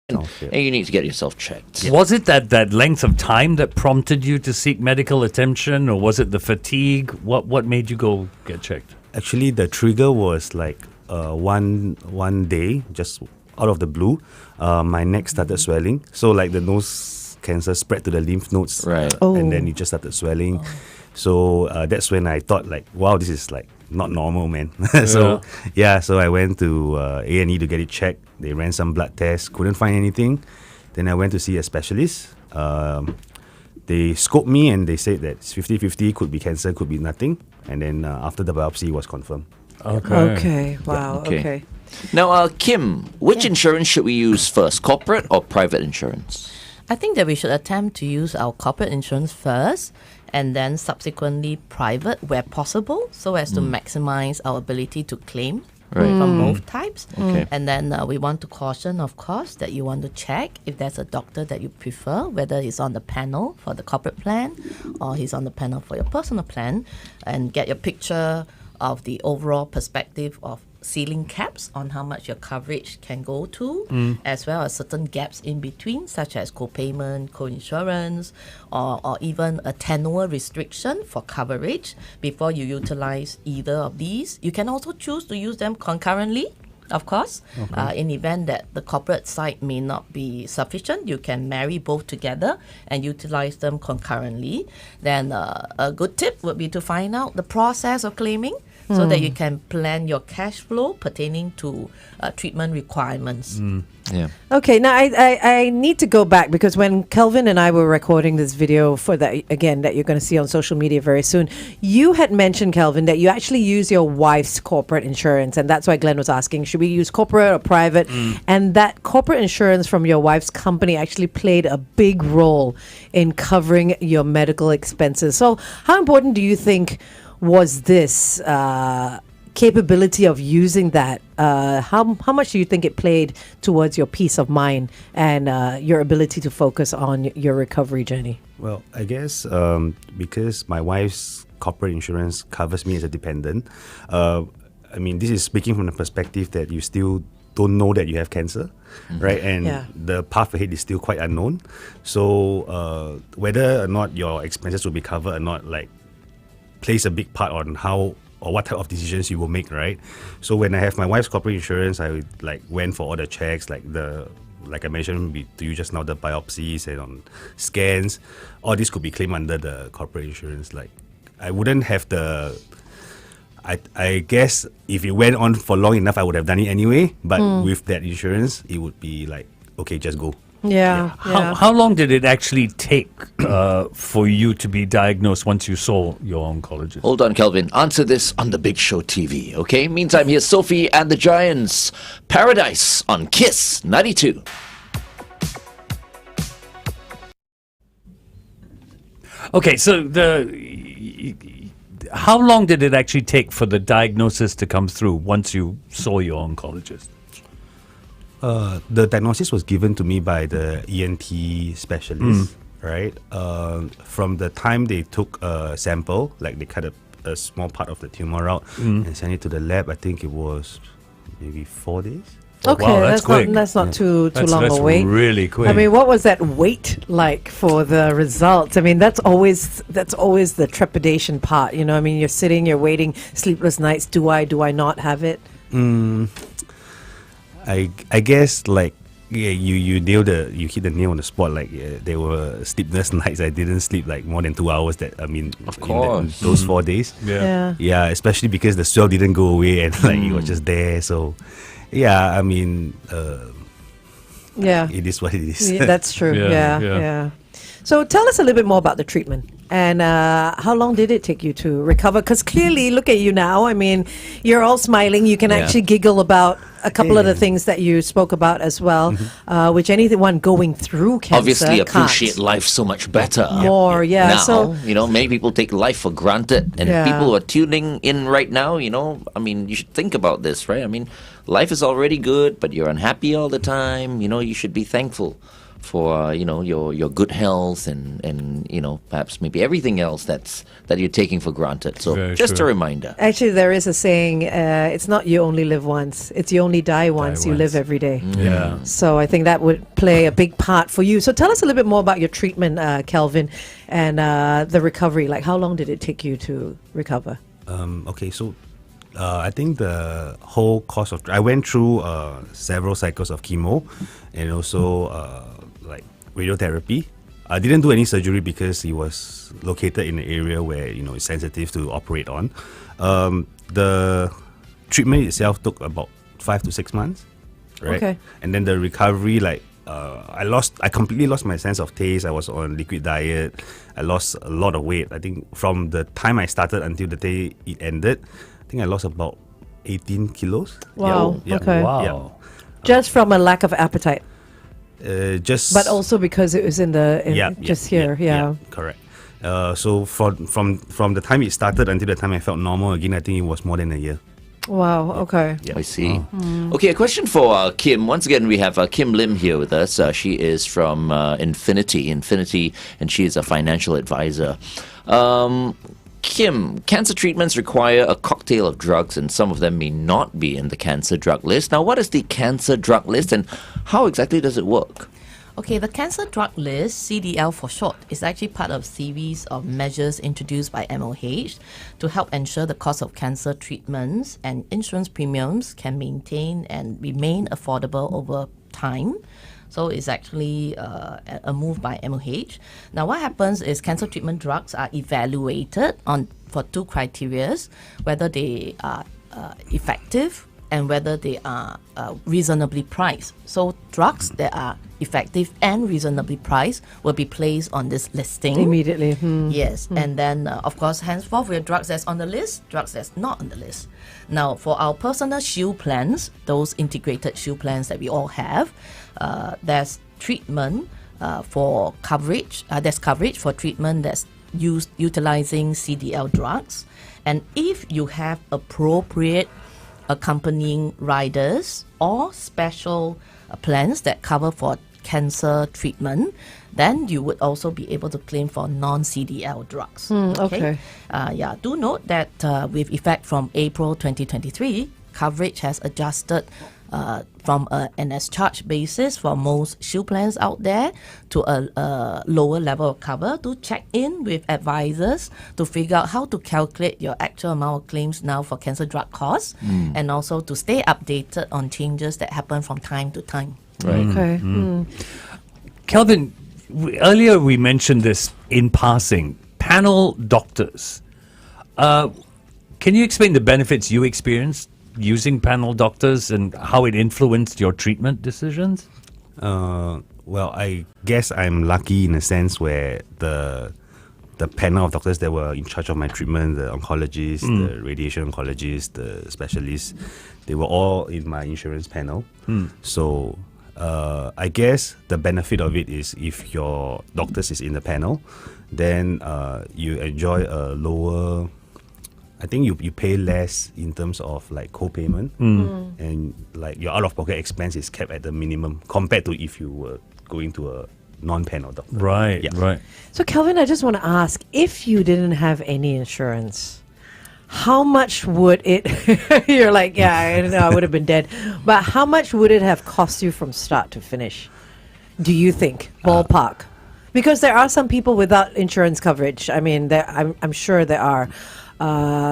and you need to get yourself checked. Was it that length of time that prompted you to seek medical attention, or was it the fatigue? What made you go get checked? Actually, the trigger was like one day, just out of the blue, my neck started swelling. So like the nose cancer spread to the lymph nodes, Right. and then it just started swelling. So that's when I thought like, wow, this is like not normal, man. So I went to A&E to get it checked. They ran some blood tests, couldn't find anything. Then I went to see a specialist. They scoped me and they said that it's 50-50, could be cancer, could be nothing. And then after the biopsy, it was confirmed. Okay. Wow. Okay. Now, Khim, which insurance should we use first, corporate or private insurance? I think that we should attempt to use our corporate insurance first and then subsequently private where possible, so as to maximize our ability to claim from both types. Okay. And then we want to caution, of course, that you want to check if there's a doctor that you prefer, whether he's on the panel for the corporate plan or he's on the panel for your personal plan, and get your picture of the overall perspective of ceiling caps on how much your coverage can go to, as well as certain gaps in between, such as co-payment, co-insurance, or even a tenure restriction for coverage before you utilize either of these. You can also choose to use them concurrently, of course. In event that the corporate side may not be sufficient, you can marry both together and utilize them concurrently. Then a good tip would be to find out the process of claiming, so that you can plan your cash flow pertaining to treatment requirements. Yeah. Okay, now I need to go back because when Kelvin and I were recording this video for that, again, that you're going to see on social media very soon, you had mentioned, Kelvin, that you actually use your wife's corporate insurance, and that's why Glenn was asking, should we use corporate or private? And that corporate insurance from your wife's company actually played a big role in covering your medical expenses. So how important do you think was this capability of using that? How much do you think it played towards your peace of mind and your ability to focus on your recovery journey? Well, I guess because my wife's corporate insurance covers me as a dependent, I mean, this is speaking from the perspective that you still don't know that you have cancer, right? And the path ahead is still quite unknown. So whether or not your expenses will be covered or not, like, plays a big part on how or what type of decisions you will make, right? So when I have my wife's corporate insurance, I went for all the checks, like I mentioned to you just now, the biopsies and scans. All this could be claimed under the corporate insurance. Like, I wouldn't have I guess if it went on for long enough, I would have done it anyway. But with that insurance, it would be like, okay, just go. Yeah. How long did it actually take for you to be diagnosed once you saw your oncologist? Hold on, Kelvin. Answer this on the Big Show TV, okay? Meantime, here's Sophie and the Giants. Paradise on Kiss 92. Okay, so how long did it actually take for the diagnosis to come through once you saw your oncologist? The diagnosis was given to me by the ENT specialist, right? From the time they took a sample, like they cut a small part of the tumor out and sent it to the lab, I think it was maybe 4 days. Okay, wow, that's quick. That's not too long That's a wait. really quick. I mean, what was that wait like for the results? I mean, that's always the trepidation part. You know, I mean, you're sitting, you're waiting, sleepless nights. Do I not have it? I guess like you hit the nail on the spot. Like there were sleepless nights. I didn't sleep like more than 2 hours. Of course, those 4 days. Yeah. Especially because the swell didn't go away and like it was just there. So yeah, I mean, it is what it is. Yeah, that's true. Yeah. So tell us a little bit more about the treatment and how long did it take you to recover? Because clearly, look at you now. I mean, you're all smiling. You can actually giggle about a couple of the things that you spoke about as well, which anyone going through cancer obviously appreciate life so much better. More, Now, So, many people take life for granted. And people who are tuning in right now, I mean, you should think about this, right? I mean, life is already good, but you're unhappy all the time. You should be thankful your good health and perhaps maybe everything else that you're taking for granted. So Very just true. a reminder. Actually, there is a saying, it's not you only live once, it's you only die once, you once. live every day. Yeah. So I think that would play a big part for you. So tell us a little bit more about your treatment, Kelvin, and the recovery. Like, how long did it take you to recover? Okay, so I think the whole course of I went through several cycles of chemo and also like radiotherapy. I didn't do any surgery because it was located in an area where it's sensitive to operate on. The treatment itself took about 5 to 6 months, right? Okay. And then the recovery, like I completely lost my sense of taste. I was on liquid diet. I lost a lot of weight. I think from the time I started until the day it ended, I think I lost about 18 kilos. Wow, Yeah. okay. Wow. Yeah. Just from a lack of appetite, Just but also because it was in here. Yeah. Correct. So from the time it started until the time I felt normal again, I think it was more than a year. Wow. Okay. I see. Okay, a question for Khim. Once again, we have Khim Lim here with us. She is from Infinity, and she is a financial advisor. Khim, cancer treatments require a cocktail of drugs, and some of them may not be in the cancer drug list. Now, what is the cancer drug list, and how exactly does it work? Okay, the cancer drug list, CDL for short, is actually part of a series of measures introduced by MOH to help ensure the cost of cancer treatments and insurance premiums can maintain and remain affordable over time. So it's actually a move by MOH. Now, what happens is cancer treatment drugs are evaluated for two criteria: whether they are effective and whether they are reasonably priced. So drugs that are effective and reasonably priced will be placed on this listing. Immediately. Yes, and then of course, henceforth, we have drugs that's on the list, drugs that's not on the list. Now, for our personal shield plans, those integrated shield plans that we all have, there's treatment for coverage. There's coverage for treatment that's utilizing CDL drugs, and if you have appropriate accompanying riders or special plans that cover for cancer treatment, then you would also be able to claim for non-CDL drugs. Okay. Do note that with effect from April 2023, coverage has adjusted from an as-charged basis for most shield plans out there to a lower level of cover. To check in with advisors to figure out how to calculate your actual amount of claims now for cancer drug costs, and also to stay updated on changes that happen from time to time. Right. Okay. Kelvin, earlier we mentioned this in passing. Panel doctors. Can you explain the benefits you experienced using panel doctors and how it influenced your treatment decisions? Well, I guess I'm lucky in a sense where the panel of doctors that were in charge of my treatment, the oncologists, the radiation oncologists, the specialists, they were all in my insurance panel. So I guess the benefit of it is if your doctors is in the panel, then you enjoy a lower, I think you pay less in terms of like co-payment, and like your out-of-pocket expense is kept at the minimum compared to if you were going to a non-panel doctor. Right, Yeah. right. So, Kelvin, I just want to ask, if you didn't have any insurance, how much would it, you're like, yeah, I know, I would have been dead, but how much would it have cost you from start to finish, do you think, ballpark? Because there are some people without insurance coverage. I mean, I'm sure there are.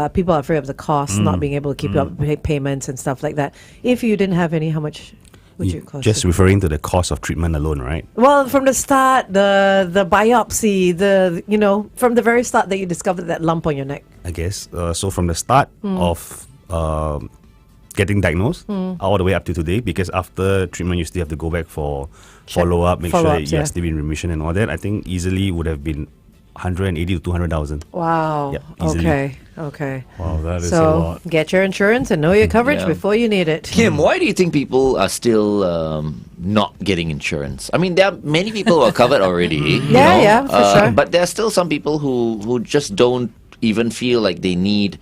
People are afraid of the cost, not being able to keep up payments and stuff like that. If you didn't have any, how much would you cost? Just referring to the cost of treatment alone, right? Well, from the start, the biopsy, from the very start that you discovered that lump on your neck. I guess. So from the start of getting diagnosed all the way up to today, because after treatment you still have to go back for follow-up, make sure Follow-ups, you're yeah. still in remission and all that. I think easily would have been 180 to 200,000. Wow. Yeah, easily. Okay. Wow, that is a So lot. get your insurance and know your coverage Yeah. before you need it. Khim, why do you think people are still not getting insurance? I mean, there are many people who are covered already. Yeah, for sure. But there are still some people who just don't even feel like they need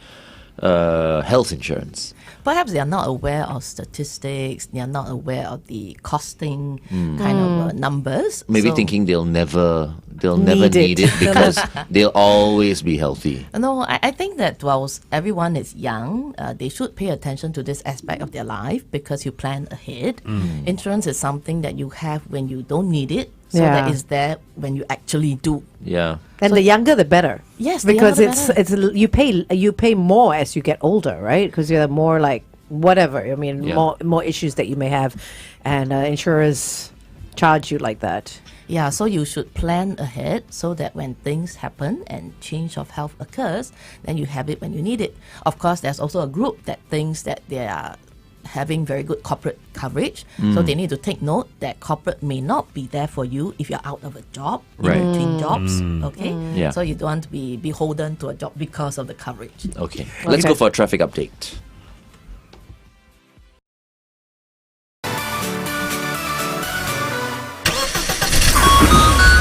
health insurance. perhaps they are not aware of statistics, they are not aware of the costing kind of numbers. Maybe So- thinking they'll never Need need it. it because they'll always be healthy. No, I think that whilst everyone is young, they should pay attention to this aspect of their life because you plan ahead. Insurance is something that you have when you don't need it, so Yeah. that is there when you actually do. Yeah. And the younger, the better. Yes, the because younger the it's you pay more as you get older, right? Because you're more like whatever. I mean, Yeah. more issues that you may have, and insurers charge you like that. Yeah, so you should plan ahead so that when things happen and change of health occurs, then you have it when you need it. Of course, there's also a group that thinks that they are having very good corporate coverage, so they need to take note that corporate may not be there for you if you're out of a job, Right. in between jobs, okay? Yeah. So you don't want to be beholden to a job because of the coverage. Okay. Let's Okay. go for a traffic update.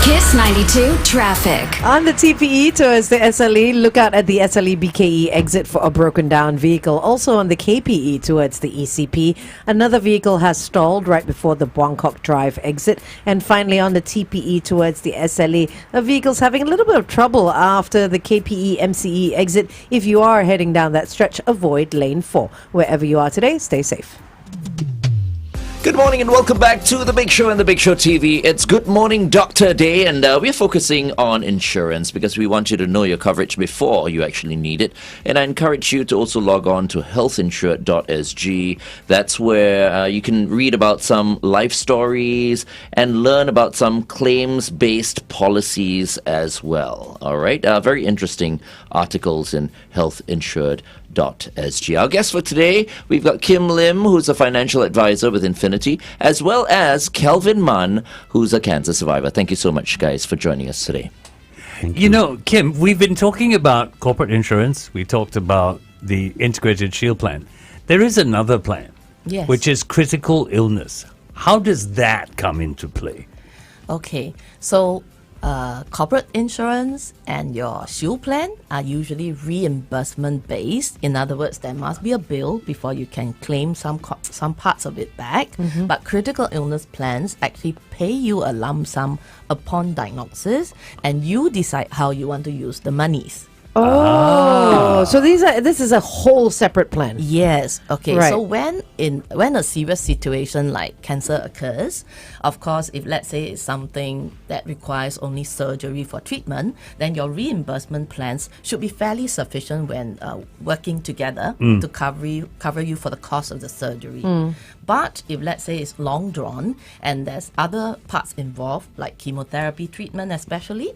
Kiss 92 traffic. On the TPE towards the SLE, look out at the SLE BKE exit for a broken down vehicle. Also on the KPE towards the ECP, another vehicle has stalled right before the Buangkok Drive exit. And finally on the TPE towards the SLE, a vehicle's having a little bit of trouble after the KPE MCE exit. If you are heading down that stretch, avoid lane 4. Wherever you are today, stay safe. Good morning and welcome back to The Big Show and The Big Show TV. It's Good Morning Doctor Day and we're focusing on insurance because we want you to know your coverage before you actually need it. And I encourage you to also log on to healthinsured.sg. That's where you can read about some life stories and learn about some claims-based policies as well. All right? Very interesting articles in healthinsured.sg. Our guest for today, we've got Khim Lim, who's a financial advisor with Infinity, as well as Kelvin Munn, who's a cancer survivor. Thank you so much, guys, for joining us today. You know, Kim, we've been talking about corporate insurance. We talked about the integrated shield plan. There is another plan, Yes. which is critical illness. How does that come into play? Okay, so corporate insurance and your shield plan are usually reimbursement based. In other words, there must be a bill before you can claim some parts of it back. But critical illness plans actually pay you a lump sum upon diagnosis, and you decide how you want to use the monies. Oh, so this is a whole separate plan. Yes. Okay. Right. So when a serious situation like cancer occurs, of course, if let's say it's something that requires only surgery for treatment, then your reimbursement plans should be fairly sufficient when working together to cover you for the cost of the surgery. But if let's say it's long drawn and there's other parts involved like chemotherapy treatment, especially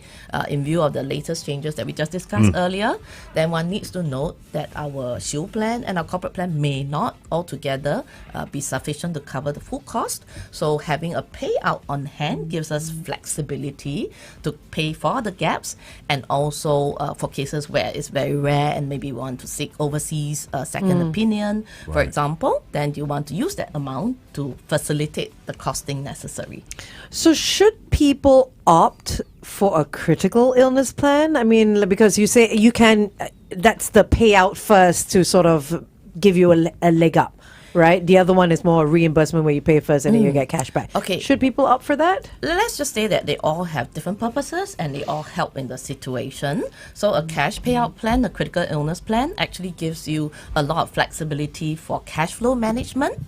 in view of the latest changes that we just discussed earlier, then one needs to note that our shield plan and our corporate plan may not altogether be sufficient to cover the full cost. So having a payout on hand gives us flexibility to pay for the gaps, and also for cases where it's very rare and maybe you want to seek overseas second opinion, for example, then you want to use that amount to facilitate the costing necessary. So should people opt for a critical illness plan? I mean, because you say you can, that's the payout first to sort of give you a leg up, right? The other one is more reimbursement where you pay first and then you get cash back. Okay. Should people opt for that? Let's just say that they all have different purposes and they all help in the situation. So a cash payout plan, a critical illness plan, actually gives you a lot of flexibility for cash flow management.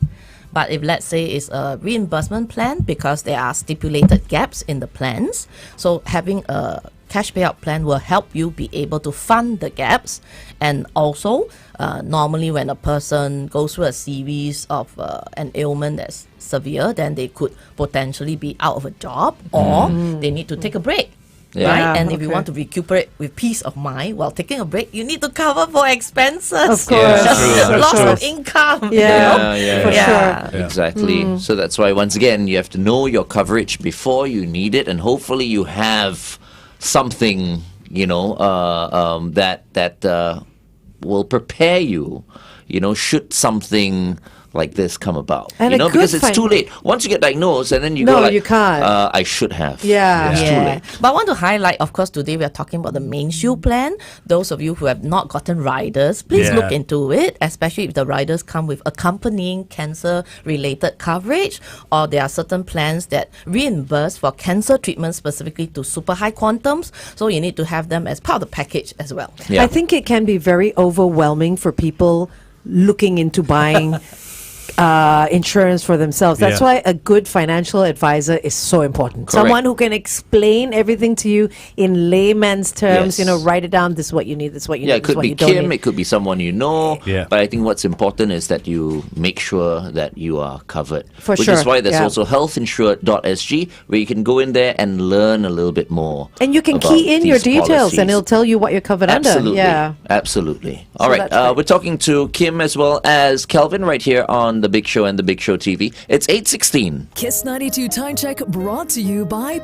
But if let's say it's a reimbursement plan, because there are stipulated gaps in the plans, so having a cash payout plan will help you be able to fund the gaps. And also, normally when a person goes through a series of an ailment that's severe, then they could potentially be out of a job or they need to take a break. Yeah. Right? And if you okay. want to recuperate with peace of mind while taking a break, you need to cover for expenses. Of course. Yeah, Just true, loss true. of income. Yeah. Yeah, for sure. Exactly. So that's why, once again, you have to know your coverage before you need it, and hopefully you have something, that will prepare you, should something like this come about. And you a know, good because it's fin- too late. Once you get diagnosed, and then you No, go like, you can't. I should have. Yeah. It's too late. But I want to highlight, of course, today we are talking about the main shield plan. Those of you who have not gotten riders, please Yeah. look into it, especially if the riders come with accompanying cancer-related coverage, or there are certain plans that reimburse for cancer treatment specifically to super high quantums. So you need to have them as part of the package as well. Yeah. I think it can be very overwhelming for people looking into buying insurance for themselves. That's Yeah. why a good financial advisor is so important. Correct. Someone who can explain everything to you in layman's terms. Yes. Write it down. This is what you need. This is what you Yeah, need. it This is could what be you don't Khim, need. it could be someone you know. Yeah. But I think what's important is that you make sure that you are covered. For Which sure, is why there's yeah. also healthinsured.sg, where you can go in there and learn a little bit more. And you can about key in your these details, and policies. it'll tell you what you're covered Absolutely. under. Yeah. Absolutely. All right. that's right. We're talking to Khim as well as Kelvin right here on The Big Show and The Big Show TV. It's 8:16. Kiss 92 Time Check brought to you by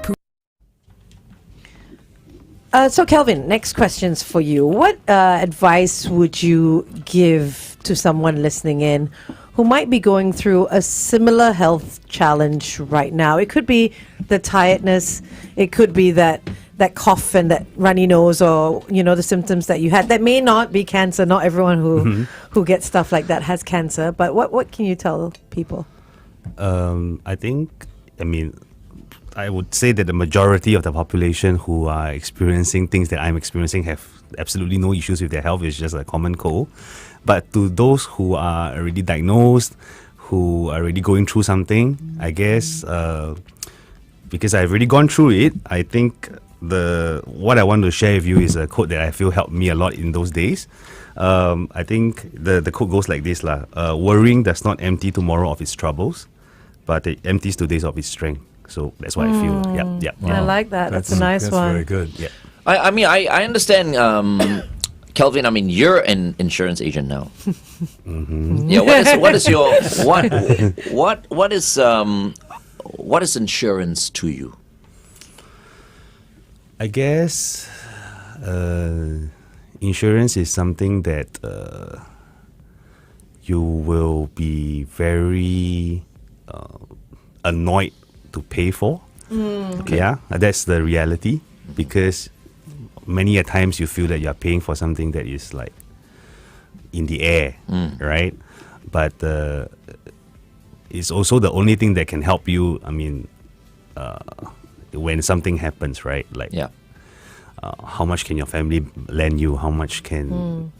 So, Kelvin, next question's for you. What advice would you give to someone listening in who might be going through a similar health challenge right now? It could be the tiredness. It could be that cough and that runny nose, or the symptoms that you had. That may not be cancer. Not everyone who gets stuff like that has cancer. But what can you tell people? I would say that the majority of the population who are experiencing things that I'm experiencing have absolutely no issues with their health. It's just a common cold. But to those who are already diagnosed, who are already going through something, I guess, because I've already gone through it, I think what I want to share with you is a quote that I feel helped me a lot in those days. I think the quote goes like this: worrying does not empty tomorrow of its troubles, but it empties today's of its strength. So that's what I feel. Yeah. I like that. That's a nice one. Very good. Yeah. I understand, Kelvin. I mean, you're an insurance agent now. Yeah. What is insurance to you? I guess insurance is something that you will be very annoyed to pay for. Yeah, that's the reality, because many a times you feel that you're paying for something that is like in the air, right? But it's also the only thing that can help you. I mean, when something happens, right? Like, Yeah. how much can your family lend you? How much can,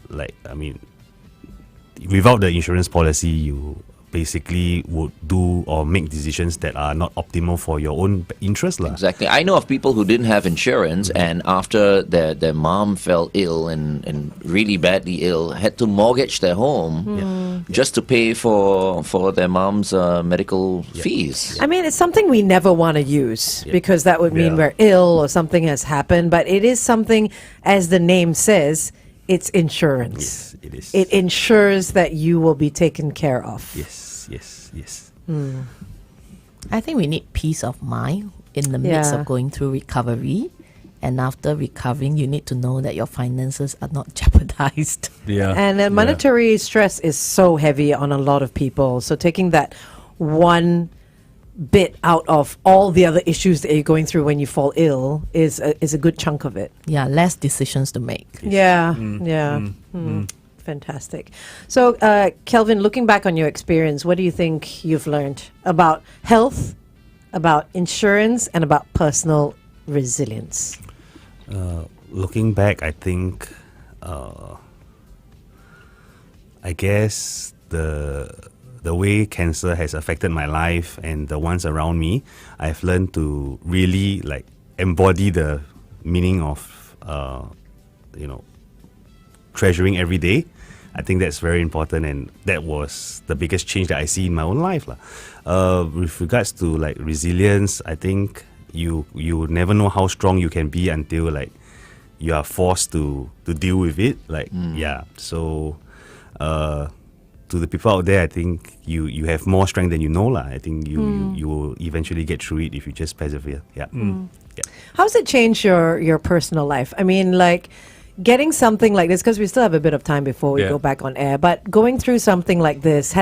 without the insurance policy, you basically would do or make decisions that are not optimal for your own interest. Exactly. I know of people who didn't have insurance, and after their mom fell ill and really badly ill, had to mortgage their home just to pay for their mom's medical fees. I mean, it's something we never want to use, because that would mean we're ill or something has happened. But it is something, as the name says, it's insurance. Yes, it is. It ensures that you will be taken care of. Yes. I think we need peace of mind in the midst Yeah. of going through recovery. And after recovering, you need to know that your finances are not jeopardized. Yeah. And monetary stress is so heavy on a lot of people. So taking that one bit out of all the other issues that you're going through when you fall ill is a good chunk of it. Yeah, less decisions to make. Yeah. Fantastic. So, Kelvin, looking back on your experience, what do you think you've learned about health, about insurance, and about personal resilience? Looking back, I think, I guess the way cancer has affected my life and the ones around me, I've learned to really embody the meaning of, treasuring every day. I think that's very important, and that was the biggest change that I see in my own life. With regards to resilience, I think you never know how strong you can be until you are forced to deal with it. So to the people out there, I think you have more strength than you know. I think you will eventually get through it if you just persevere. Yeah. How's it changed your personal life? I mean, getting something like this, because we still have a bit of time before we Yeah. go back on air, but going through something like this,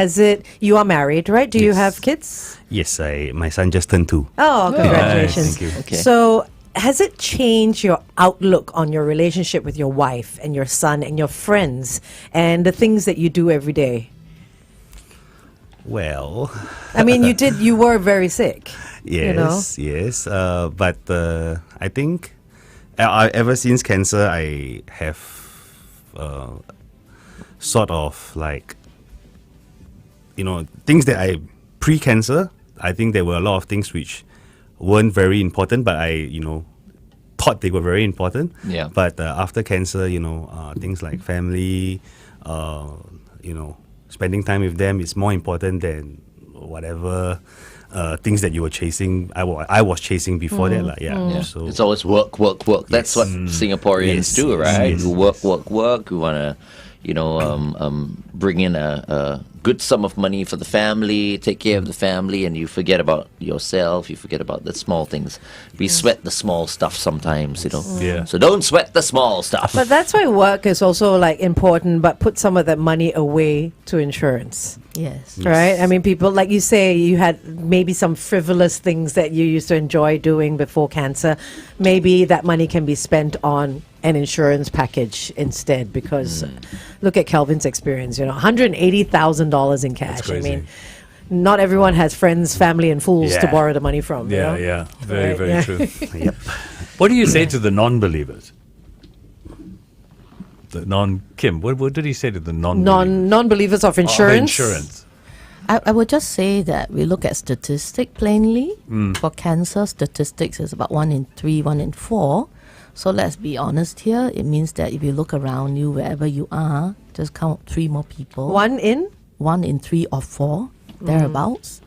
you are married, right? Do you Yes. have kids? Yes, my son just turned 2. Oh, congratulations. Thank you. Okay. So, has it changed your outlook on your relationship with your wife and your son and your friends and the things that you do every day? Well, I mean, you were very sick. yes, You know? yes. But I think ever since cancer, I have sort of like, things that I pre-cancer. I think there were a lot of things which weren't very important, but I thought they were very important. Yeah. But after cancer, things like family, spending time with them is more important than whatever things that you were chasing. I was chasing before that, like Yeah. So It's always work, work, work. That's what Singaporeans Yes, do, right? yes, We work, work, work. We want to, bring in a good sum of money for the family, take care of the family, and you forget about yourself. You forget about the small things. We sweat the small stuff sometimes, Yeah. So don't sweat the small stuff. But that's why work is also like important, but put some of that money away to insurance. Yes. Right? I mean, people, like you say, you had maybe some frivolous things that you used to enjoy doing before cancer. Maybe that money can be spent on an insurance package instead, because look at Kelvin's experience, $180,000 in cash. I crazy. mean, not everyone has friends, family, and fools to Yeah. borrow the money from. you Yeah, know? yeah. Very, Right, very yeah. true. Yep. What do you say to the non-believers? Kim, what did he say to the non-believers? Non-believers of Of insurance. insurance. I would just say that we look at statistic plainly. For cancer, statistics is about 1 in 3, 1 in 4. So let's be honest here. It means that if you look around you, wherever you are, just count 3 more people. 1 in? 1 in 3 or 4, thereabouts.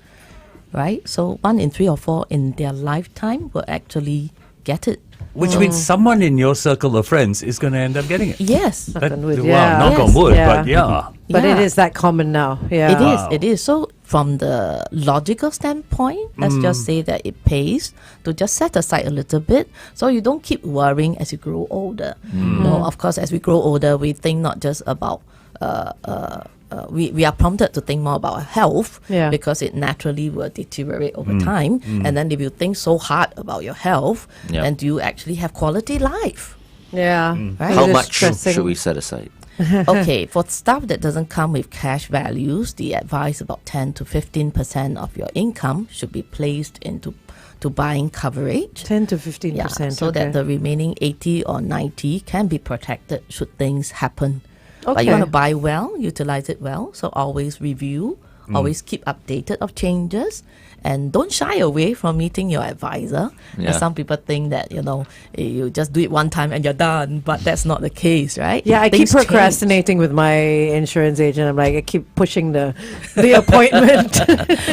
Right? So 1 in 3 or 4 in their lifetime will actually get it. Which means someone in your circle of friends is going to end up getting it. Yes. That- on wood, wow, yeah. knock on Yes. wood, Yeah. but yeah. But it Yeah. is that common now. Yeah. It is. It is. So, from the logical standpoint, let's just say that it pays to just set aside a little bit, so you don't keep worrying as you grow older. Of course, as we grow older, we think not just about. We are prompted to think more about our health, Yeah. because it naturally will deteriorate over time. And then, if you think so hard about your health, Yeah. then do you actually have quality life? Yeah. Right. How Just much stressing. should we set aside? Okay, for stuff that doesn't come with cash values, the advice about 10 to 15% of your income should be placed into buying coverage. 10 to 15%. So that the remaining 80 or 90 can be protected should things happen. But you Okay. want to buy well, utilize it well. So always review, always keep updated of changes, and don't shy away from meeting your advisor. Yeah. And some people think that, you just do it one time and you're done, but that's not the case, right? Yeah, I keep Things change. procrastinating with my insurance agent. I'm like, I keep pushing the appointment.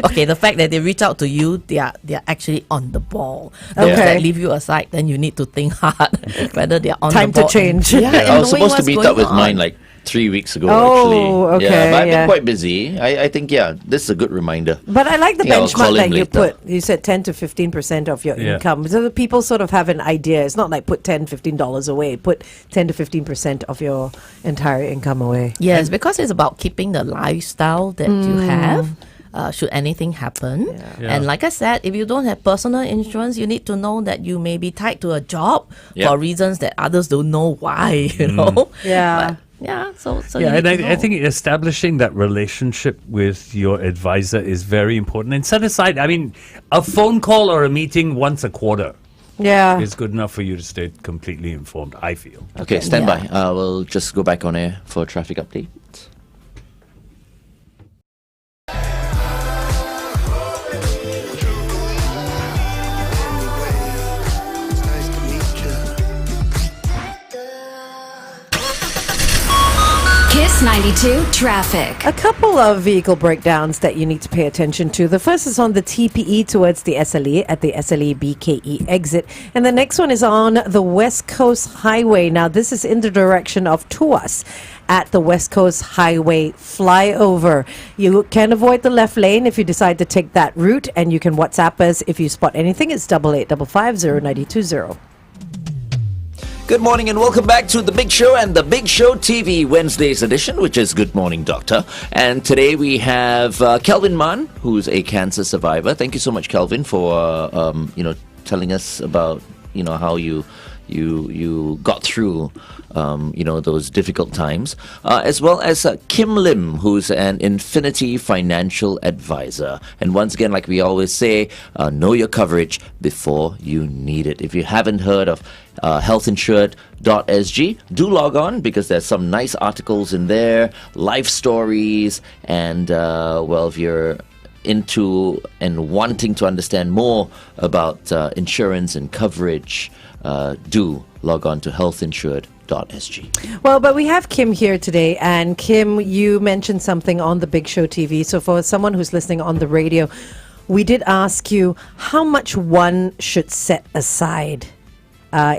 Okay, the fact that they reach out to you, they are actually on the ball. Those Okay. that leave you aside, then you need to think hard whether they are on Time the to ball. change. Yeah, and I was knowing supposed to what's meet going up with on. mine like 3 weeks ago, Oh, actually. okay, Yeah, but I've yeah. been quite busy. I think, this is a good reminder. But I like the Yeah, I'll call benchmark him that you later. put. You said 10 to 15% of your Yeah. income. So that people sort of have an idea. It's not like put $10, $15 away. Put 10 to 15% of your entire income away. Yes, because it's about keeping the lifestyle that you have. Should anything happen. Yeah. And like I said, if you don't have personal insurance, you need to know that you may be tied to a job Yeah. for reasons that others don't know why, you know. Yeah. But, yeah, so Yeah, you and need to I know. think establishing that relationship with your advisor is very important. And set aside, a phone call or a meeting once a quarter Yeah. is good enough for you to stay completely informed, I feel. Okay, stand Yeah. by. We'll just go back on air for a traffic update. Kiss 92 traffic. A couple of vehicle breakdowns that you need to pay attention to. The first is on the TPE towards the SLE at the SLE BKE exit. And the next one is on the West Coast Highway. Now, this is in the direction of Tuas at the West Coast Highway flyover. You can avoid the left lane if you decide to take that route, and you can WhatsApp us if you spot anything. It's 8855 0920. Good morning and welcome back to The Big Show and The Big Show TV Wednesday's edition, which is Good Morning Doctor. And today we have Kelvin Mann, who's a cancer survivor. Thank you so much, Kelvin, for telling us about how you got through those difficult times, as well as Khim Lim, who's an Infinity financial advisor. And once again, like we always say, know your coverage before you need it. If you haven't heard of healthinsured.sg, do log on because there's some nice articles in there, life stories, and if you're into and wanting to understand more about insurance and coverage, do log on to healthinsured.sg. Well, but we have Khim here today, and Khim, you mentioned something on the Big Show TV. So for someone who's listening on the radio, we did ask you how much one should set aside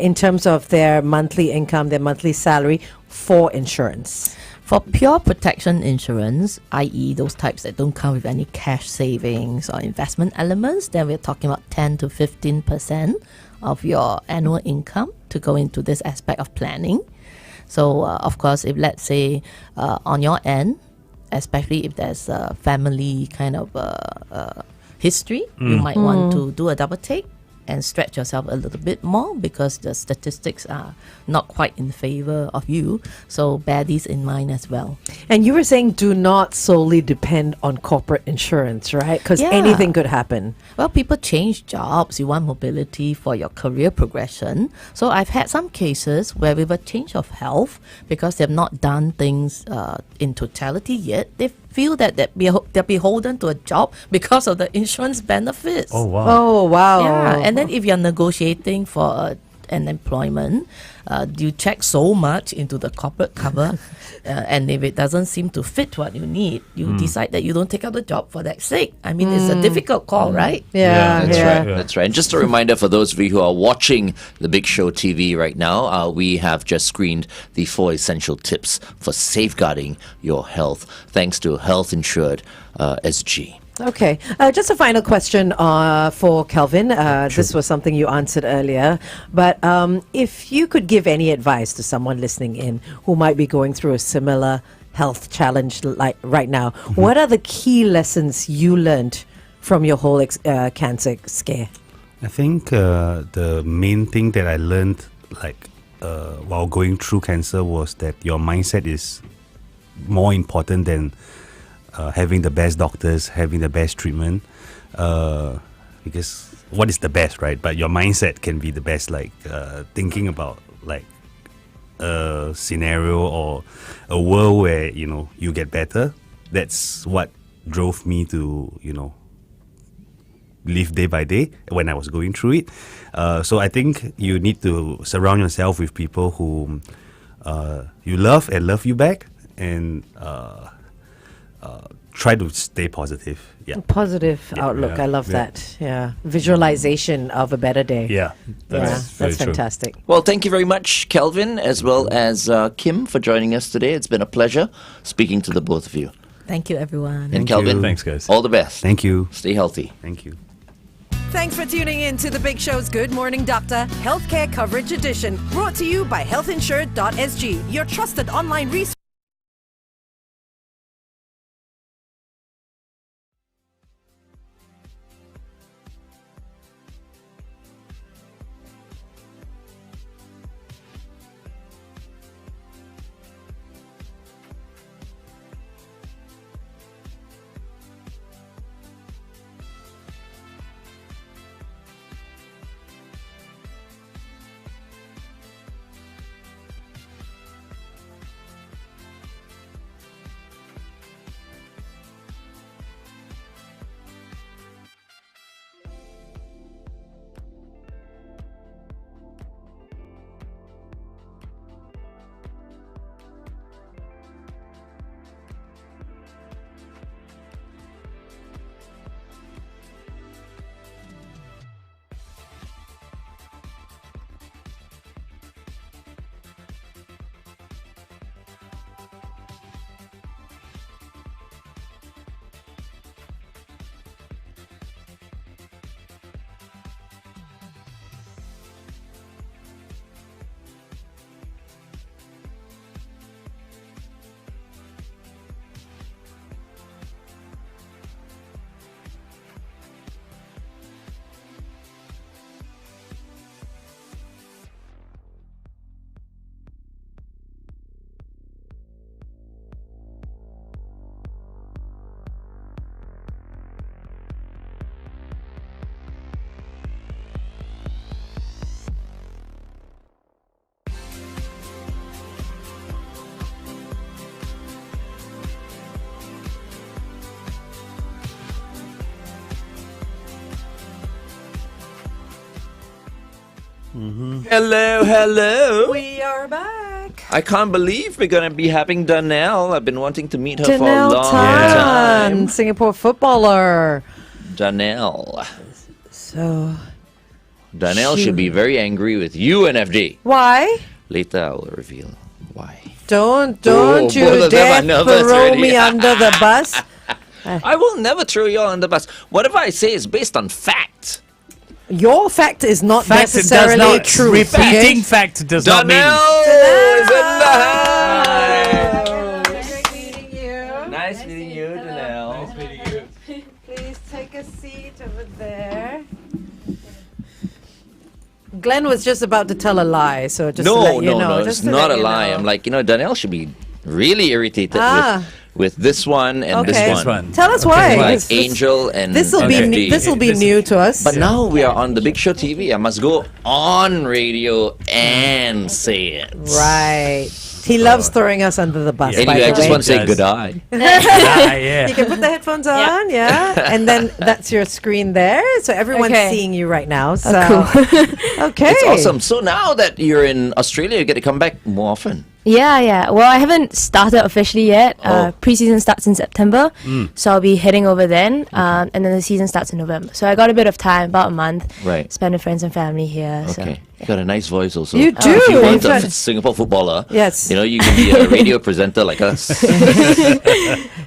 in terms of their monthly income, their monthly salary for insurance. For pure protection insurance, i.e. those types that don't come with any cash savings or investment elements, then we're talking about 10 to 15% of your annual income to go into this aspect of planning. So, of course, if let's say on your end, especially if there's a family kind of history, you might want to do a double take and stretch yourself a little bit more because the statistics are not quite in favor of you. So bear these in mind as well. And you were saying do not solely depend on corporate insurance, right? Because anything could happen. Well, people change jobs. You want mobility for your career progression. So I've had some cases where with a change of health, because they've not done things in totality yet, they feel that they're beholden to a job because of the insurance benefits. Oh, wow. Oh, wow. Yeah, and then if you're negotiating for an employment, you check so much into the corporate cover, and if it doesn't seem to fit what you need, you decide that you don't take up the job for that sake. I mean, it's a difficult call, right? Yeah, That's yeah. right. That's right. And just a reminder for those of you who are watching the Big Show TV right now, we have just screened the 4 essential tips for safeguarding your health, thanks to Health Insured SG. Okay. Just a final question for Kelvin. This was something you answered earlier. But if you could give any advice to someone listening in who might be going through a similar health challenge like right now, what are the key lessons you learned from your whole cancer scare? I think the main thing that I learned while going through cancer was that your mindset is more important than having the best doctors, having the best treatment, because what is the best, right? But your mindset can be the best, thinking about a scenario or a world where, you get better. That's what drove me to, live day by day when I was going through it. So I think you need to surround yourself with people who you love and love you back, and try to stay positive. Yeah. Positive outlook. Yeah. I love that. Yeah. Visualization of a better day. Yeah, That's very true. fantastic. Well, thank you very much, Kelvin, as well as Khim, for joining us today. It's been a pleasure speaking to the both of you. Thank you, everyone. And Thank Kelvin, you. Thanks, guys. all the best. Thank you. Stay healthy. Thank you. Thanks for tuning in to the Big Show's Good Morning Doctor Healthcare Coverage Edition, brought to you by healthinsured.sg, your trusted online resource. Hello, hello. We are back. I can't believe we're going to be having Danelle. I've been wanting to meet her for a Danelle long Tan, time. Singapore footballer. Danelle. So, Danelle should be very angry with you and FD. why? Later I will reveal why. Don't both you of them dare are nervous throw already. me under the bus. I will never throw you all on the bus. Whatever I say is based on fact. Your fact is not Fact does necessarily not true. repeating fact does not mean. Danelle is in the house. Great meeting you. Nice meeting you, Danelle. Please take a seat over there. Glenn was just about to tell a lie, so just to let you know. It's just to not let a you lie. know. I'm like, Danelle should be really irritated with this one and Okay. this This one. Tell us why. Like This- Angel and This will be FD. this will be new to us. But now we are on the Big Show TV. I must go on radio and say it. Right. He loves throwing us under the bus. Yeah. by Anyway, the I just way. want to say Does. good eye. Yeah. You can put the headphones on, yeah, and then that's your screen there, so everyone's Okay. seeing you right now. So, okay, It's awesome. So now that you're in Australia, you get to come back more often. Yeah. Well, I haven't started officially yet. Oh. Preseason starts in September, so I'll be heading over then, and then the season starts in November. So I got a bit of time, about a month, Right. spend with friends and family here. Okay. You got a nice voice also. You do. If you want In a fact- Singapore footballer, Yes. you know, you can be a radio presenter like us.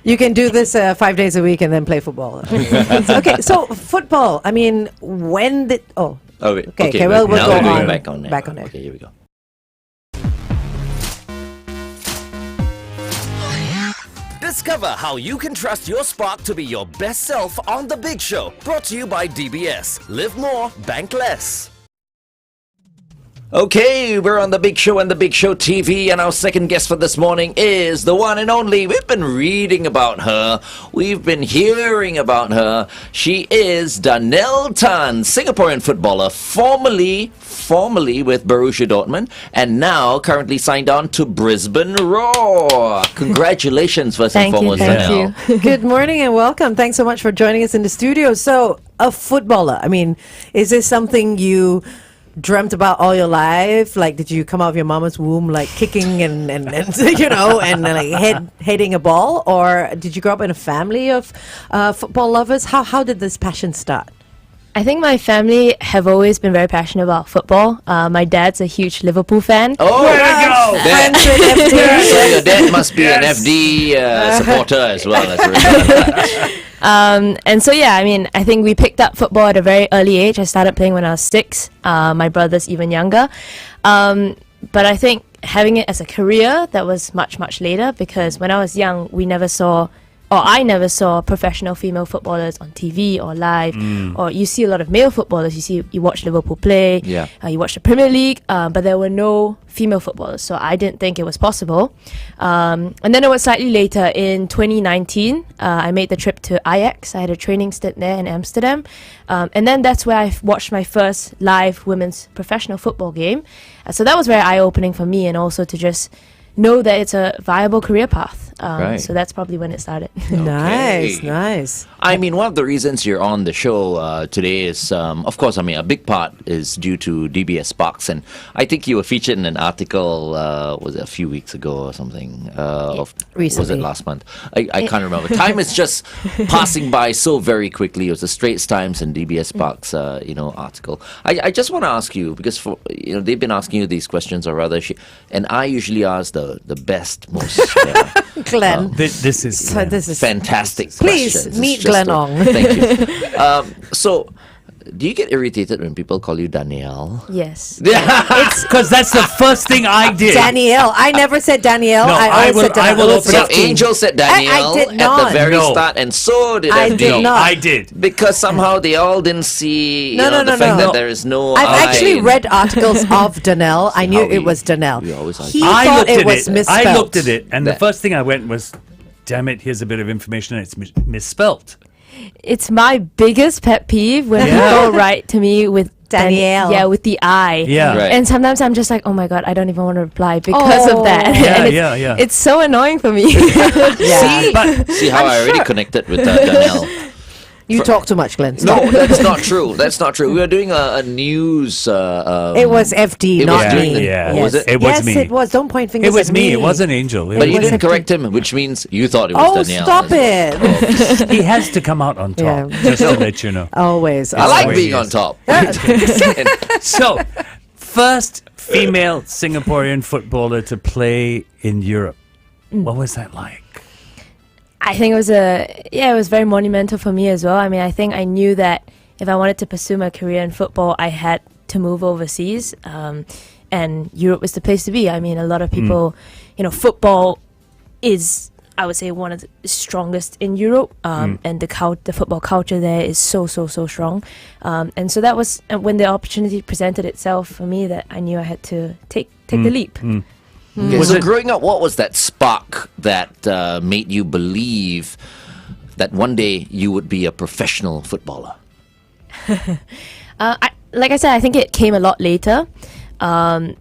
you can do this 5 days a week and then play football. Okay, so football. I mean, when did? Oh, Oh, wait. Okay, well, we'll now go we're going on. back on there. Back on there. Okay, here we go. Discover how you can trust your spark to be your best self on The Big Show. Brought to you by DBS. Live more, bank less. Okay, we're on the Big Show and the Big Show TV, and our second guest for this morning is the one and only. We've been reading about her. We've been hearing about her. She is Danelle Tan, Singaporean footballer, formerly with Borussia Dortmund, and now currently signed on to Brisbane Roar. Congratulations, first and Thank you, foremost, thank Danelle. you. good morning and welcome. Thanks so much for joining us in the studio. So, a footballer. I mean, is this something you dreamt about all your life? Like, did you come out of your mama's womb like kicking and you know, and like heading a ball, or did you grow up in a family of football lovers? How did this passion start? I think my family have always been very passionate about football. My dad's a huge Liverpool fan. Oh, Friends with FD. so your dad must be an FD supporter as well. As a result. And so, yeah, I mean, I think we picked up football at a very early age. I started playing when I was 6. My brother's even younger. But I think having it as a career, that was much, much later, because when I was young, I never saw professional female footballers on TV or live, or you see a lot of male footballers. You watch Liverpool play, Yeah. You watch the Premier League, but there were no female footballers, so I didn't think it was possible. And then it was slightly later in 2019. I made the trip to Ajax. I had a training stint there in Amsterdam, and then that's where I watched my first live women's professional football game. So that was very eye-opening for me, and also to just know that it's a viable career path. Right. So that's probably when it started. Nice, Okay. nice. I mean, one of the reasons you're on the show today is, of course, I mean, a big part is due to DBS Sparks. And I think you were featured in an article, was it a few weeks ago or something? Was Recently. it last month? I can't remember. Time is just passing by so very quickly. It was the Straits Times and DBS Sparks, article. I just want to ask you, because they've been asking you these questions, or rather, and I usually ask the best, most Glenn. This is So this is fantastic Please questions. meet It's just Glenn Ong. Thank you. So, do you get irritated when people call you Danelle? Yes. because that's the first thing I did. Danielle. I never said Danielle. No, I I always will- said Danielle. I will It was open So up 15. Angel said Danielle did at not. the very No. start, and so did I FD. did not. I did. Because somehow they all didn't see No, the no, fact no. that there is no I've I actually in- read articles of Danelle. I knew how it we- was Danelle. we always He argue. I thought looked it at was it. misspelled. I looked at it, and the That- first thing I went was, "Damn it! Here's a bit of information, and it's misspelt." It's my biggest pet peeve when Yeah. people write to me with Danielle. yeah, with the I. Yeah. Right. And sometimes I'm just like, oh my god, I don't even want to reply because Oh. of that. Yeah, And it's, yeah. It's so annoying for me. Yeah. But See how I already connected with Danelle. You talk too much, Glenn. No, that's not true. That's not true. We were doing a news. It was FD, It not was me. me. Yeah. Was it? It was yes, me. it was. Don't point fingers It was at me. me. It wasn't Angel. It But you was- didn't correct him, which means you thought it was Oh, Danielle. stop it. he has to come out on top. Yeah. Just to let you know. Always. I like Always. being on top. So, first female Singaporean footballer to play in Europe. What was that like? I think it was very monumental for me as well. I mean, I think I knew that if I wanted to pursue my career in football, I had to move overseas, and Europe was the place to be. I mean, a lot of people, football is, I would say, one of the strongest in Europe, and the football culture there is so strong, and so that was when the opportunity presented itself for me that I knew I had to take the leap. Okay, Was so it- growing up, what was that spark that made you believe that one day you would be a professional footballer? Like I said, I think it came a lot later, and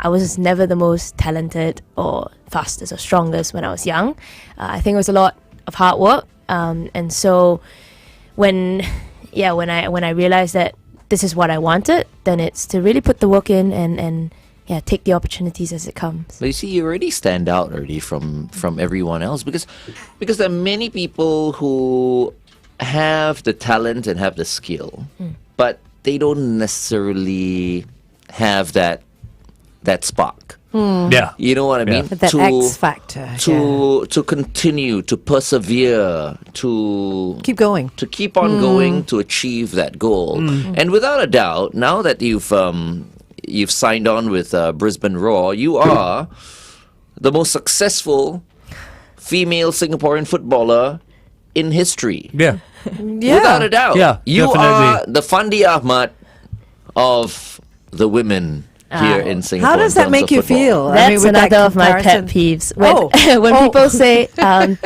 I was never the most talented or fastest or strongest when I was young. I think it was a lot of hard work, and so when I realized that this is what I wanted, then it's to really put the work in and take the opportunities as it comes. But you see, you already stand out already from everyone else because there are many people who have the talent and have the skill, but they don't necessarily have that spark. Yeah. You know what I mean? That X factor. To continue, to persevere, to Keep going. to keep on going to achieve that goal. And without a doubt, now that you've signed on with Brisbane Roar, you are the most successful female Singaporean footballer in history. Yeah. Yeah. Without a doubt. Yeah, You definitely. are the Fandi Ahmad of the women here in Singapore. How does in that terms make of you football. feel? That's with that another of my pet comparison? peeves. When, Oh. when Oh. people say, and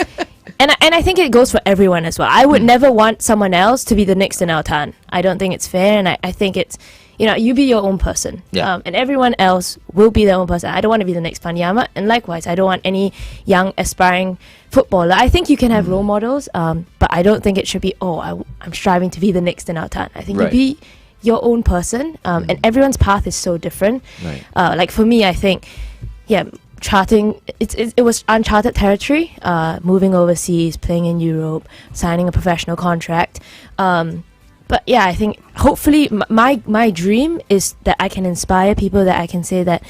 I think it goes for everyone as well. I would never want someone else to be the next Danelle Tan. I don't think it's fair, and I think it's, you be your own person. Yeah. And everyone else will be their own person. I don't want to be the next Panyama, and likewise, I don't want any young aspiring footballer. I think you can have role models, but I don't think it should be, I'm striving to be the next Danelle Tan. I think Right. you be your own person, and everyone's path is so different. Right. Like for me, I think, charting, it was uncharted territory, moving overseas, playing in Europe, signing a professional contract. But yeah, I think hopefully my dream is that I can inspire people, that I can say that,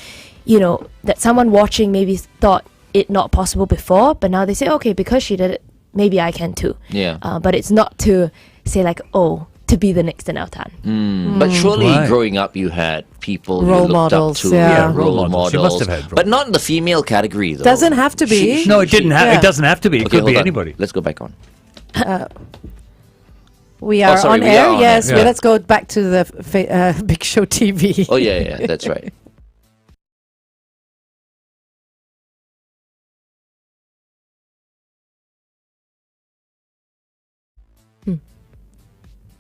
that someone watching maybe thought it not possible before, but now they say, okay, because she did it, maybe I can too. Yeah. But it's not to say like, to be the next Danelle Tan. But surely Right. growing up you had people Role you looked models, up to. yeah. Role Models. models. She must have had role but not in the female category though. Doesn't have to be. No, it didn't have. Yeah. It doesn't have to be. It Okay, could be hold on. anybody. Let's go back on. We are sorry, on we air. are on Yes. air. Well, Yeah. let's go back to the Big Show TV. Oh yeah, that's right.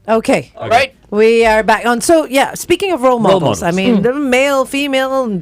Okay. All right. We are back on. So, yeah, speaking of role models, models. I mean, the male, female,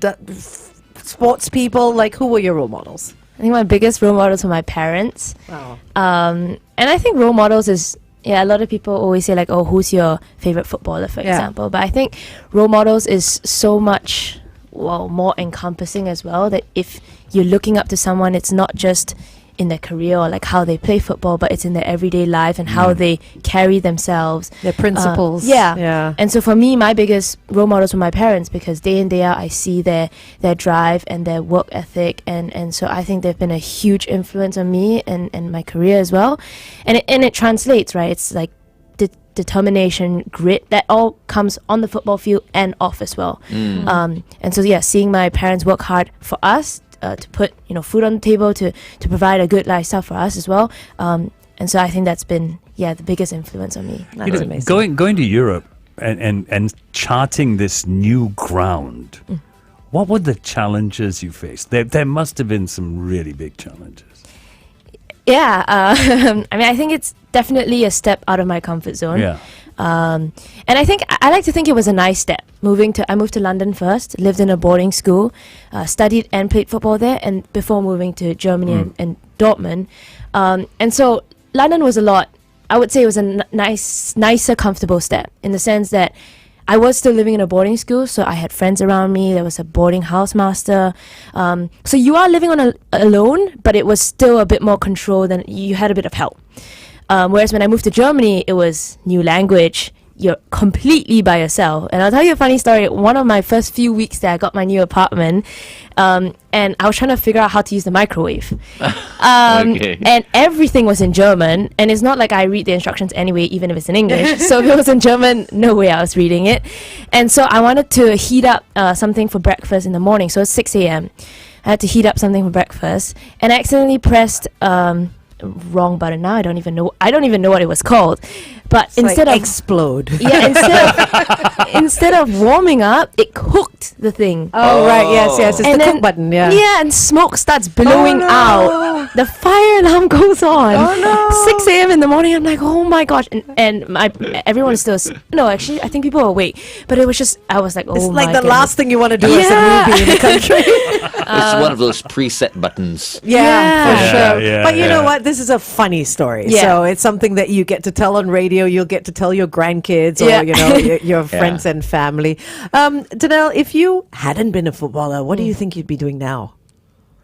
sports people, like, who were your role models? I think my biggest role models were my parents. Wow. And I think role models is, a lot of people always say like, who's your favorite footballer, for Yeah. example. But I think role models is so much, more encompassing as well, that if you're looking up to someone, it's not just in their career or like how they play football, but it's in their everyday life and how they carry themselves. Their principles. Yeah. And so for me, my biggest role models were my parents, because day in, day out, I see their drive and their work ethic. And so I think they've been a huge influence on me and my career as well. And it translates, right? It's like determination, grit, that all comes on the football field and off as well. And so, seeing my parents work hard for us, to put food on the table, to provide a good lifestyle for us as well. And so I think that's been the biggest influence on me. That's amazing. Going to Europe and charting this new ground. What were the challenges you faced? There must have been some really big challenges. Yeah, I mean, I think it's definitely a step out of my comfort zone. Yeah. And I think I like to think it was a nice step. I moved to London first, lived in a boarding school, studied and played football there, and before moving to Germany and Dortmund. And so London was a lot I would say it was a nicer, comfortable step in the sense that I was still living in a boarding school, so I had friends around me. There was a boarding housemaster. So you are living on alone, but it was still a bit more controlled and you had a bit of help. Whereas when I moved to Germany, it was new language. You're completely by yourself. And I'll tell you a funny story. One of my first few weeks that I got my new apartment, and I was trying to figure out how to use the microwave. Okay. And everything was in German. And it's not like I read the instructions anyway, even if it's in English. So if it was in German, no way I was reading it. And so I wanted to heat up something for breakfast in the morning. So it's 6 a.m. I had to heat up something for breakfast. And I accidentally pressed... wrong button. Now I don't even know what it was called, but It's instead like of explode. instead of warming up, it cooked the thing. Oh, right, yes, it's And the then- cook button, yeah. Yeah, and smoke starts billowing no. out. The fire alarm goes on. Oh, no. 6 a.m. in the morning. I'm like, oh my gosh, and everyone is still. No, actually, I think people are awake. But it was just, I was like, oh It's my like the goodness. last thing you want to do as a Yeah. newbie in the country. It's one of those preset buttons. Yeah, Yeah. for sure. Yeah, But you know yeah. what? This is a funny story. Yeah. So it's something that you get to tell on radio. You'll get to tell your grandkids or, Yeah. your friends and family. Danelle, if you hadn't been a footballer, what do you think you'd be doing now?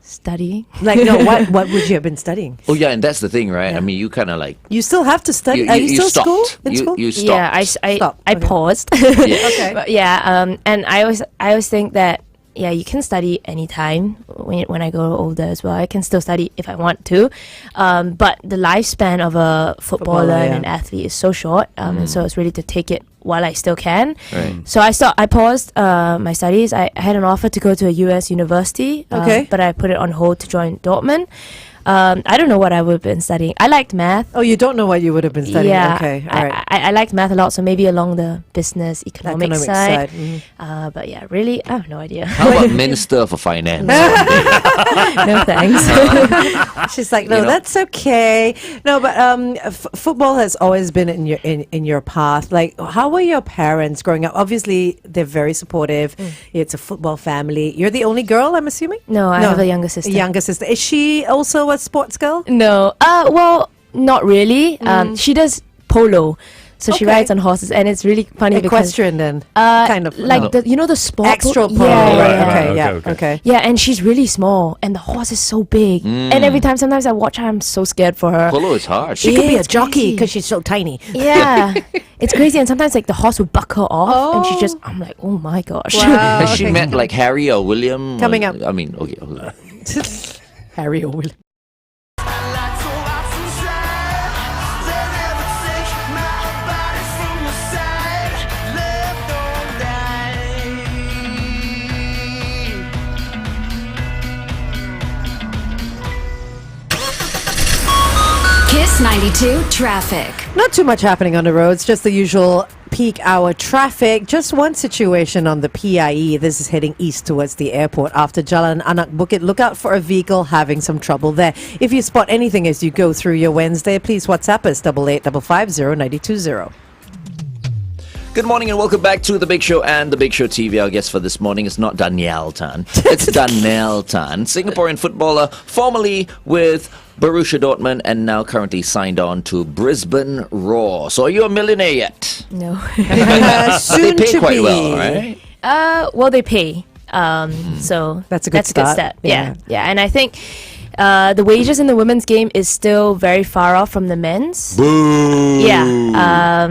Studying. Like, no, what would you have been studying? Oh yeah, and that's the thing, right? Yeah. I mean, you kind of like You still have to study. Are you still stopped. in school? You stopped. Yeah, I Stop. I Okay. paused. Okay. But yeah, and I always think that you can study anytime when I grow older as well. I can still study if I want to, but the lifespan of a footballer and an athlete is so short, and so it's really to take it while I still can. Right. So I paused my studies. I had an offer to go to a US university, Okay. but I put it on hold to join Dortmund. I don't know what I would have been studying. I liked math. Oh, you don't know what you would have been studying? Yeah, Okay, all right. I liked math a lot, so maybe along the business, economics side. mhm. But yeah, really, I have no idea. How about Minister for Finance? No thanks. She's like, no, You know? that's okay. No, but football has always been in your path. Like, how were your parents growing up? Obviously, they're very supportive. It's a football family. You're the only girl, I'm assuming. No, I have a younger sister. A younger sister. Is she also a sports girl? No, well, not really. She does polo, so she Okay. rides on horses, and it's really funny Equestrian, then. because kind of. like no. the sport Extra polo. Yeah, right. yeah. Okay, yeah. Okay. Okay. Yeah, and she's really small, and the horse is so big. And every time, sometimes I watch her, I'm so scared for her. Polo is hard. She could be a It's jockey crazy. because she's so tiny. Yeah, it's crazy, and sometimes like the horse would buck her off, and she just, I'm like, oh my gosh. Wow. Has she met like Harry or William? Coming Or- up. I mean, okay. Harry or William. Kiss 92 traffic. Not too much happening on the roads, just the usual peak hour traffic. Just one situation on the PIE. This is heading east towards the airport after Jalan Anak Bukit. Look out for a vehicle having some trouble there. If you spot anything as you go through your Wednesday, please WhatsApp us 885550 Good morning and welcome back to The Big Show and The Big Show TV. Our guest for this morning is not Danelle Tan. It's Danelle Tan, Singaporean footballer, formerly with Borussia Dortmund and now currently signed on to Brisbane Roar. So are you a millionaire yet? No. They Soon pay to quite be. well, right? Well, they pay. So That's a good start. step. Yeah. Yeah. And I think the wages in the women's game is still very far off from the men's. Boo! Yeah.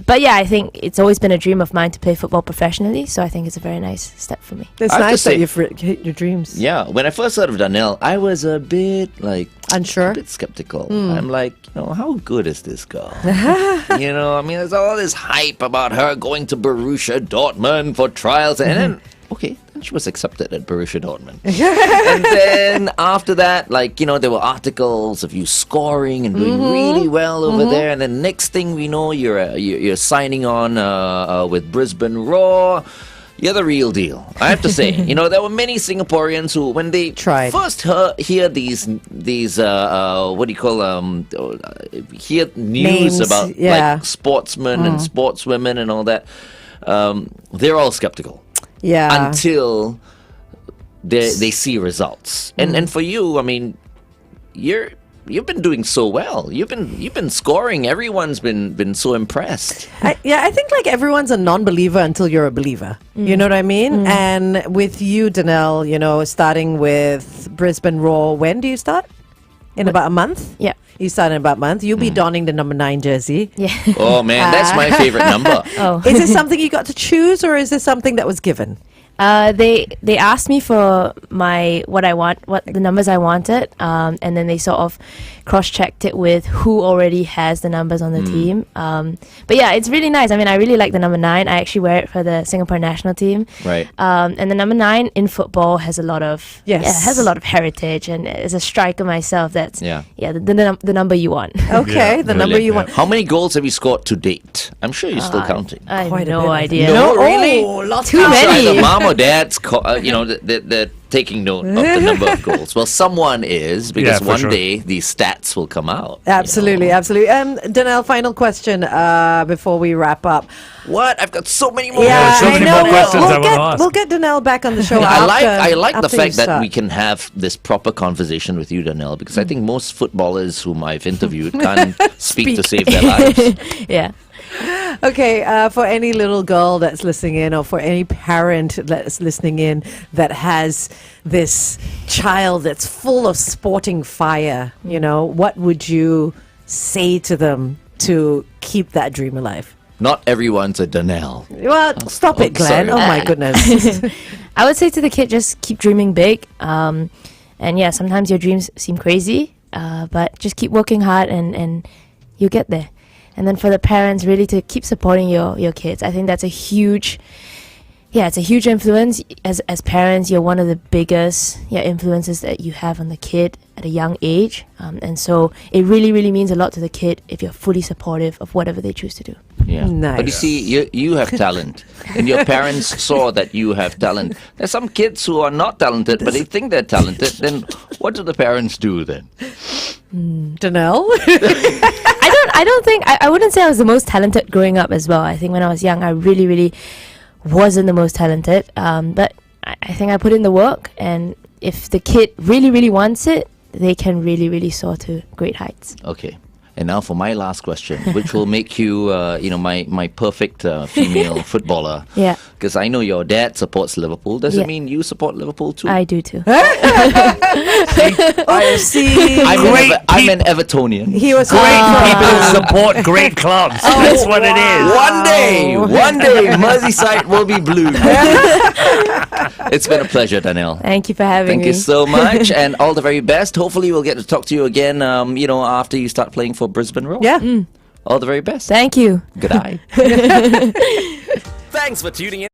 But yeah, I think it's always been a dream of mine to play football professionally. So I think it's a very nice step for me. It's I have to nice that say- you've hit your dreams. Yeah, when I first heard of Danelle, I was a bit like Unsure? a bit skeptical. I'm like, how good is this girl? I mean, there's all this hype about her going to Borussia Dortmund for trials, and then then she was accepted at Borussia Dortmund. And then after that, there were articles of you scoring and doing really well over there, and then next thing we know, you're signing on with Brisbane Roar. You're the real deal, I have to say. There were many Singaporeans who, when they Tried. first hear these what do you call hear news Names, about yeah. like sportsmen and sportswomen and all that, they're all skeptical Yeah. until they see results. And for you, I mean, you're you've been doing so well. You've been scoring. Everyone's been so impressed. I think like everyone's a non-believer until you're a believer. You know what I mean? And with you, Danelle, starting with Brisbane Roar, when do you start? In about a month? Yeah. You start in about a month. You'll be donning the number 9 jersey. Yeah. Oh man, that's my favorite number. Oh. Is this something you got to choose, or is this something that was given? They asked me for what the numbers I wanted, and then they sort of cross-checked it with who already has the numbers on the team. But yeah, it's really nice. I mean, I really like the number 9. I actually wear it for the Singapore national team. Right. And the number 9 in football has a lot of has a lot of heritage, and as a striker myself, that's the number you want. Okay, the number you want. How many goals have you scored to date? I'm sure you're still counting. I have Quite a no bit, I idea. think. No, really? Oh, lots Too of many. Either mom or dad's, they're taking note of the number of goals. Well, someone is, because for one sure. day these stats will come out. Absolutely, absolutely. Danelle, final question before we wrap up. What? I've got so many more. Yeah, so I many know. more questions I wanna ask. We'll get Danelle back on the show. I like the after you fact that start. we can have this proper conversation with you, Danelle, because I think most footballers whom I've interviewed can't speak to save their lives. Yeah. Okay, for any little girl that's listening in, or for any parent that's listening in that has this child that's full of sporting fire, what would you say to them to keep that dream alive? Not everyone's a Danelle. Well, stop it, Glenn. sorry. Oh my goodness. I would say to the kid, just keep dreaming big. And yeah, sometimes your dreams seem crazy, but just keep working hard and you'll get there. And then for the parents, really to keep supporting your kids. I think that's a huge influence. As parents, you're one of the biggest influences that you have on the kid at a young age. And so it really, really means a lot to the kid if you're fully supportive of whatever they choose to do. Yeah. Nice. But you see, you have talent, and your parents saw that you have talent. There's some kids who are not talented, but they think they're talented. Then what do the parents do then? Danelle? I wouldn't say I was the most talented growing up as well. I think when I was young, I really, really wasn't the most talented. But I think I put in the work, and if the kid really, really wants it, they can really, really soar to great heights. Okay. And now for my last question, which will make you, my perfect female footballer. Yeah. Because I know your dad supports Liverpool. Does Yeah. it mean you support Liverpool too? I do too. See, I'm an Evertonian. he was Great hoping for people support great clubs. That's what it is. One day, Merseyside will be blue. It's been a pleasure, Danelle. Thank you for having Thank me. you so much, and all the very best. Hopefully, we'll get to talk to you again, after you start playing for Brisbane Roar. Yeah. All the very best. Thank you. Good eye. Thanks for tuning in.